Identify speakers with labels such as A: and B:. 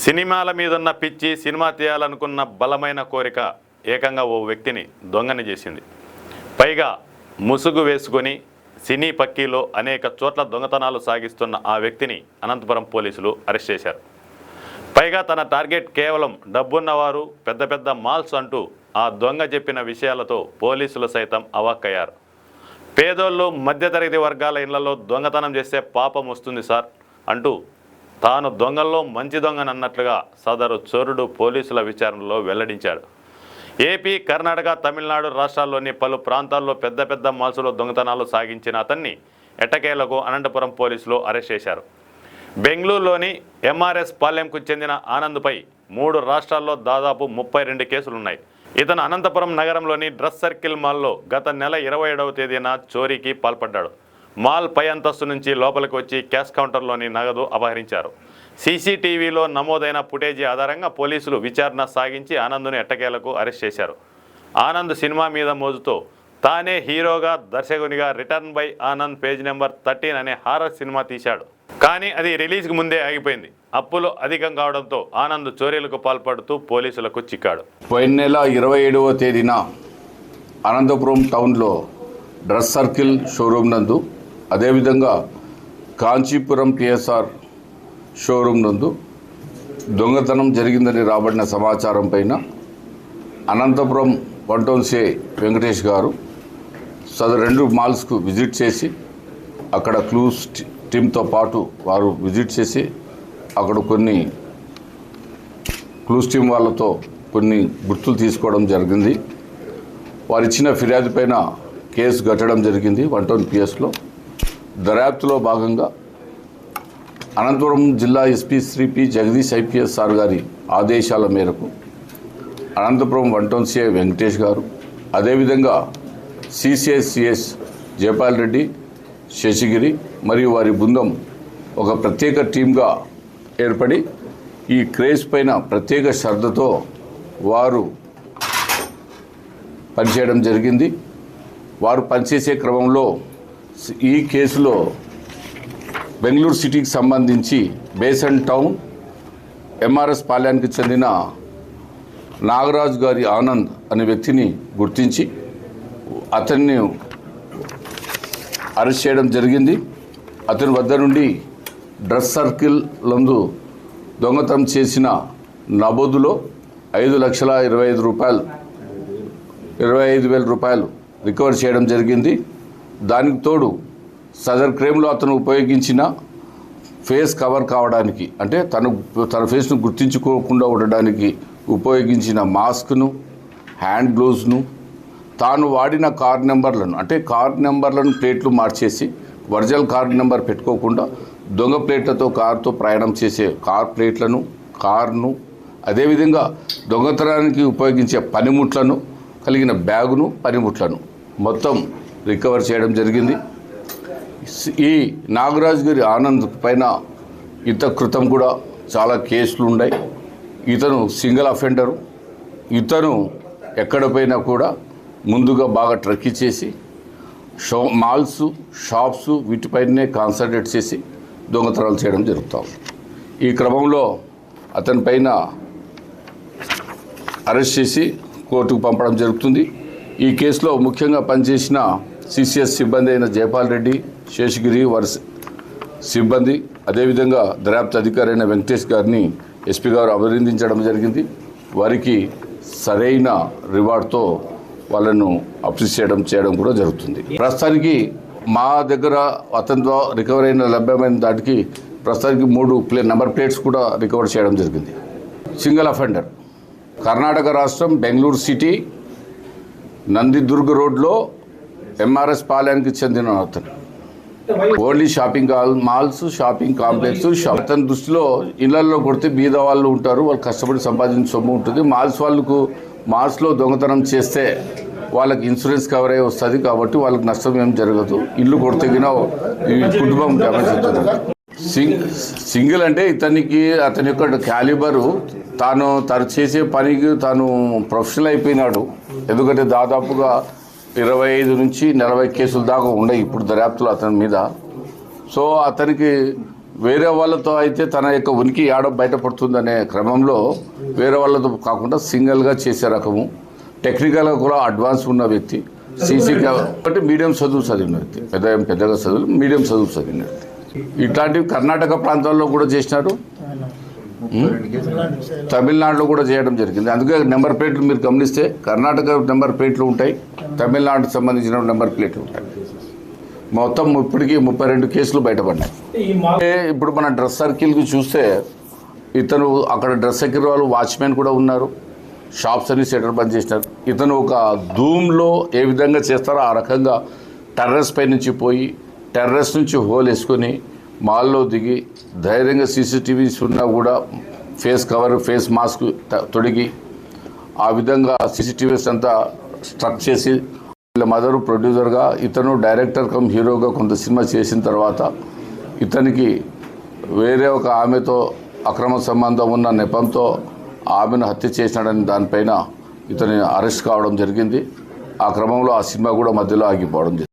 A: సినిమాల మీదున్న పిచ్చి సినిమా తీయాలనుకున్న బలమైన కోరిక ఏకంగా ఓ వ్యక్తిని దొంగని చేసింది. పైగా ముసుగు వేసుకొని సినీ పక్కీలో అనేక చోట్ల దొంగతనాలు సాగిస్తున్న ఆ వ్యక్తిని అనంతపురం పోలీసులు అరెస్ట్ చేశారు. పైగా తన టార్గెట్ కేవలం డబ్బున్నవారు, పెద్ద పెద్ద మాల్స్ అంటూ ఆ దొంగ చెప్పిన విషయాలతో పోలీసులు సైతం అవాక్కయ్యారు. పేదోళ్ళు, మధ్యతరగతి వర్గాల ఇళ్లలో దొంగతనం చేస్తే పాపం వస్తుంది సార్ అంటూ తాను దొంగల్లో మంచి దొంగనన్నట్లుగా సదరు చోరుడు పోలీసుల విచారణలో వెల్లడించాడు. ఏపీ, కర్ణాటక, తమిళనాడు రాష్ట్రాల్లోని పలు ప్రాంతాల్లో పెద్ద పెద్ద మాల్సులో దొంగతనాలు సాగించిన అతన్ని ఎట్టకేలకు అనంతపురం పోలీసులు అరెస్ట్ చేశారు. బెంగళూరులోని ఎంఆర్ఎస్ పాలెంకు చెందిన ఆనంద్పై 3 రాష్ట్రాల్లో దాదాపు 32 కేసులున్నాయి. ఇతను అనంతపురం నగరంలోని డ్రెస్ సర్కిల్ మాల్లో గత నెల 27వ తేదీన చోరీకి పాల్పడ్డాడు. మాల్ పై అంతస్తు నుంచి లోపలికి వచ్చి క్యాష్ కౌంటర్లోని నగదు అపహరించారు. సీసీటీవీలో నమోదైన ఫుటేజీ ఆధారంగా పోలీసులు విచారణ సాగించి ఆనంద్ను ఎట్టకేలకు అరెస్ట్ చేశారు. ఆనంద్ సినిమా మీద మోజుతో తానే హీరోగా, దర్శకునిగా return by Anand page number 13 అనే హారర్ సినిమా తీశాడు. కానీ అది రిలీజ్కి ముందే ఆగిపోయింది. అప్పులు అధికం కావడంతో ఆనంద్ చోరీలకు పాల్పడుతూ పోలీసులకు చిక్కాడు.
B: పోయిన నెల 27వ తేదీన అనంతపురం టౌన్లో డ్రెస్ సర్కిల్ షోరూమ్ నందు, అదేవిధంగా కాంచీపురం టిఎస్ఆర్ షోరూమ్ నందు దొంగతనం జరిగిందని రాబడిన సమాచారం పైన అనంతపురం 1 వెంకటేష్ గారు సదరు 2 మాల్స్కు విజిట్ చేసి అక్కడ క్లూస్ టీమ్తో పాటు వారు విజిట్ చేసి అక్కడ కొన్ని క్లూస్ టీమ్ వాళ్ళతో కొన్ని గుర్తులు తీసుకోవడం జరిగింది. వారు ఇచ్చిన ఫిర్యాదు పైన కేసు కట్టడం జరిగింది 1 పిఎస్లో. దర్యాప్తులో భాగంగా అనంతపురం జిల్లా SP Shri P Jagadish IPS sir గారి ఆదేశాల మేరకు అనంతపురం 1 వెంకటేష్ గారు, అదేవిధంగా సిసిఎస్ జయపాల్ రెడ్డి, శేషగిరి మరియు వారి బృందం ఒక ప్రత్యేక టీమ్గా ఏర్పడి ఈ కేసు పైన ప్రత్యేక శ్రద్ధతో వారు పనిచేయడం జరిగింది. వారు పనిచేసే క్రమంలో ఈ కేసులో బెంగళూరు సిటీకి సంబంధించి బేసన్ టౌన్ ఎంఆర్ఎస్ పాలెంకి చెందిన నాగరాజు గారి ఆనంద్ అనే వ్యక్తిని గుర్తించి అతన్ని అరెస్ట్ చేయడం జరిగింది. అతని వద్ద నుండి డ్రెస్ సర్కిల్ నందు దొంగతనం చేసిన నమోదులో 5,25,000 రూపాయలు రికవర్ చేయడం జరిగింది. దానికి తోడు సదర్ క్రైమ్లో అతను ఉపయోగించిన ఫేస్ కవర్ కావడానికి, అంటే తన ఫేస్ను గుర్తించుకోకుండా ఉండడానికి ఉపయోగించిన మాస్క్ను, హ్యాండ్ గ్లోవ్స్ను, తాను వాడిన కార్ నెంబర్లను, అంటే కార్ నెంబర్లను ప్లేట్లు మార్చేసి ఒరిజినల్ కార్ నెంబర్ పెట్టుకోకుండా దొంగ ప్లేట్లతో కారుతో ప్రయాణం చేసే కార్ ప్లేట్లను, కార్ను, అదేవిధంగా దొంగతనానికి ఉపయోగించే పనిముట్లను కలిగిన బ్యాగును, పనిముట్లను మొత్తం రికవర్ చేయడం జరిగింది. ఈ నాగరాజు గారి ఆనంద్ పైన ఇంత క్రితం కూడా చాలా కేసులు ఉన్నాయి. ఇతను సింగిల్ అఫెండరు. ఇతను ఎక్కడ పోయినా కూడా ముందుగా బాగా ట్రక్కి చేసి మాల్స్, షాప్స్ వీటిపైనే కాన్సన్ట్రేట్ చేసి దొంగతనాలు చేయడం జరుగుతాం. ఈ క్రమంలో అతని పైన అరెస్ట్ చేసి కోర్టుకు పంపడం జరుగుతుంది. ఈ కేసులో ముఖ్యంగా పనిచేసిన సిసిఎస్ సిబ్బంది అయిన జయపాల్ రెడ్డి, శేషగిరి వారి సిబ్బంది, అదేవిధంగా దర్యాప్తు అధికారి అయిన వెంకటేష్ గారిని ఎస్పీ గారు అభినందించడం జరిగింది. వారికి సరైన రివార్డ్తో వాళ్ళను అప్రిషియేట్ చేయడం కూడా జరుగుతుంది. ప్రస్తుతానికి మా దగ్గర అతనితో రికవర్ అయిన లభ్యమైన దాటికి ప్రస్తుతానికి 3 నెంబర్ ప్లేట్స్ కూడా రికవర్ చేయడం జరిగింది. సింగిల్ అఫెండర్, కర్ణాటక రాష్ట్రం, బెంగళూరు సిటీ, నందిదుర్గ్ రోడ్లో ఎంఆర్ఎస్ పాలెంకి చెందిన అతను. Only shopping malls, shopping complex. అతని దృష్టిలో ఇళ్లలో కొడితే బీద వాళ్ళు ఉంటారు, వాళ్ళు కష్టపడి సంపాదించిన సొమ్ము ఉంటుంది. మాల్స్లో దొంగతనం చేస్తే వాళ్ళకి ఇన్సూరెన్స్ కవర్ అయ్యి వస్తుంది, కాబట్టి వాళ్ళకి నష్టం ఏం జరగదు. ఇల్లు కొడితేగిన ఈ కుటుంబం డ్యామేజ్ అవుతుంది. సింగిల్ అంటే అతని యొక్క క్యాలిబరు, తాను చేసే పనికి తాను ప్రొఫెషనల్ అయిపోయినాడు. ఎందుకంటే దాదాపుగా 25 నుంచి 40 కేసుల దాకా ఉన్నాయి ఇప్పుడు దర్యాప్తులో అతని మీద. సో అతనికి వేరే వాళ్ళతో అయితే తన యొక్క ఉనికి ఆడ బయటపడుతుందనే క్రమంలో వేరే వాళ్ళతో కాకుండా సింగిల్గా చేసే రకము, టెక్నికల్గా కూడా అడ్వాన్స్ ఉన్న వ్యక్తి, సీసీ కాబట్టి మీడియం చదువు చదివిన వ్యక్తి, పెద్దగా చదువు మీడియం చదువు చదివిన వ్యక్తి. ఇట్లాంటివి కర్ణాటక ప్రాంతాల్లో కూడా చేసినారు, తమిళనాడులో కూడా చేయడం జరిగింది. అందుకే నెంబర్ ప్లేట్లు మీరు గమనిస్తే కర్ణాటక నెంబర్ ప్లేట్లు ఉంటాయి, తమిళనాడుకు సంబంధించిన నెంబర్ ప్లేట్లు ఉంటాయి. మొత్తం ఇప్పటికీ 32 కేసులు బయటపడ్డాయి. ఇప్పుడు మన డ్రెస్ సర్కిల్కి చూస్తే ఇతను అక్కడ డ్రెస్ సర్కిల్ వాళ్ళు వాచ్మెన్ కూడా ఉన్నారు, షాప్స్ అన్ని షట్టర్ బంద్ చేసినారు. ఇతను ఒక ధూమ్లో ఏ విధంగా చేస్తారో ఆ రకంగా టెర్రస్ పై నుంచి పోయి టెర్రస్ నుంచి హోల్ వేసుకొని మాల్లో దిగి ధైర్యంగా సీసీటీవీస్ ఉన్నా కూడా ఫేస్ కవర్ ఫేస్ మాస్క్ తొడిగి ఆ విధంగా సీసీటీవీస్ అంతా స్ట్రక్ చేసి వీళ్ళ మదరు ప్రొడ్యూసర్గా, ఇతను డైరెక్టర్ కమ్ హీరోగా కొంత సినిమా చేసిన తర్వాత ఇతనికి వేరే ఒక ఆమెతో అక్రమ సంబంధం ఉన్న నెపంతో ఆమెను హత్య చేసినాడని దానిపైన ఇతని అరెస్ట్ కావడం జరిగింది. ఆ క్రమంలో ఆ సినిమా కూడా మధ్యలో ఆగిపోవడం జరిగింది.